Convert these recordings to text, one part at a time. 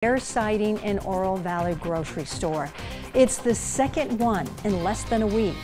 Bear sighting in Oro Valley grocery store. It's the second one in less than a week.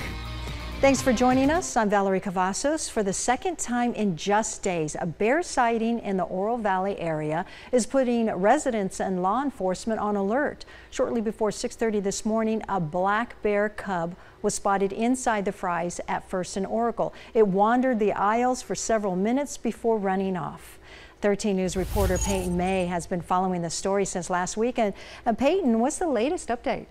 Thanks for joining us. I'm Valerie Cavazos. For the second time in just days, a bear sighting in the Oro Valley area is putting residents and law enforcement on alert. Shortly before 6:30 this morning, a black bear cub was spotted inside the Fry's at First and Oracle. It wandered the aisles for several minutes before running off. 13 News reporter Peyton May has been following the story since last weekend. Peyton, what's the latest update?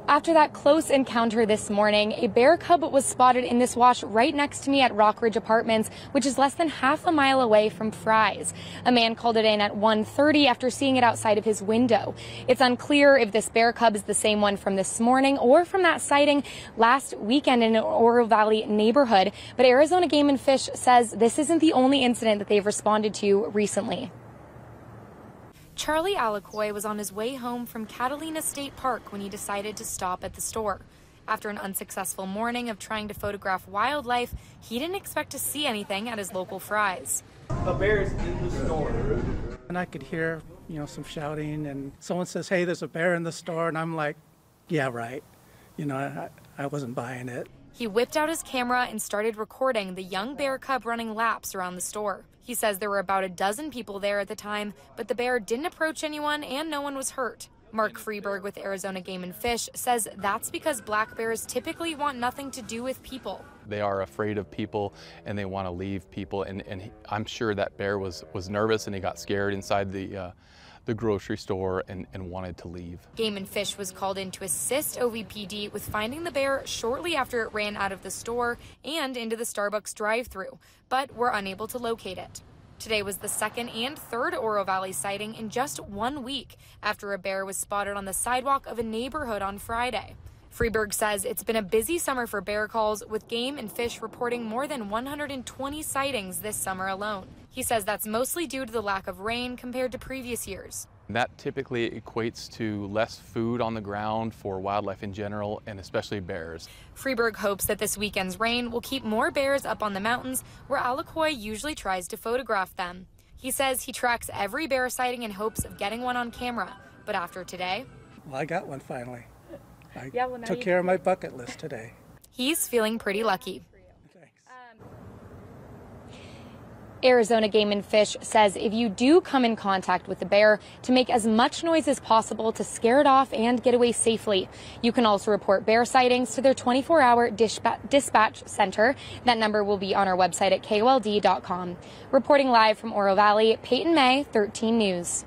After that close encounter this morning, a bear cub was spotted in this wash right next to me at Rockridge Apartments, which is less than half a mile away from Fry's. A man called it in at 1:30 after seeing it outside of his window. It's unclear if this bear cub is the same one from this morning or from that sighting last weekend in an Oro Valley neighborhood, but Arizona Game and Fish says this isn't the only incident that they've responded to recently. Charlie Alacoy was on his way home from Catalina State Park when he decided to stop at the store. After an unsuccessful morning of trying to photograph wildlife, he didn't expect to see anything at his local Fry's. A bear is in the store. And I could hear, some shouting, and someone says, "Hey, there's a bear in the store," and I'm like, "Yeah, right." I wasn't buying it. He whipped out his camera and started recording the young bear cub running laps around the store. He says there were about a dozen people there at the time, but the bear didn't approach anyone and no one was hurt. Mark Freeberg with Arizona Game and Fish says that's because black bears typically want nothing to do with people. They are afraid of people and they want to leave people, and I'm sure that bear was nervous and he got scared inside the grocery store and wanted to leave. Game and Fish was called in to assist OVPD with finding the bear shortly after it ran out of the store and into the Starbucks drive-thru, but were unable to locate it. Today was the second and third Oro Valley sighting in just 1 week after a bear was spotted on the sidewalk of a neighborhood on Friday. Freeberg says it's been a busy summer for bear calls, with Game and Fish reporting more than 120 sightings this summer alone. He says that's mostly due to the lack of rain compared to previous years. That typically equates to less food on the ground for wildlife in general, and especially bears. Freeberg hopes that this weekend's rain will keep more bears up on the mountains where Alacoy usually tries to photograph them. He says he tracks every bear sighting in hopes of getting one on camera, but after today... Well, I got one finally. I took care of my bucket list today. He's feeling pretty lucky. Arizona Game and Fish says if you do come in contact with the bear, to make as much noise as possible to scare it off and get away safely. You can also report bear sightings to their 24-hour dispatch center. That number will be on our website at KOLD.com. Reporting live from Oro Valley, Peyton May, 13 News.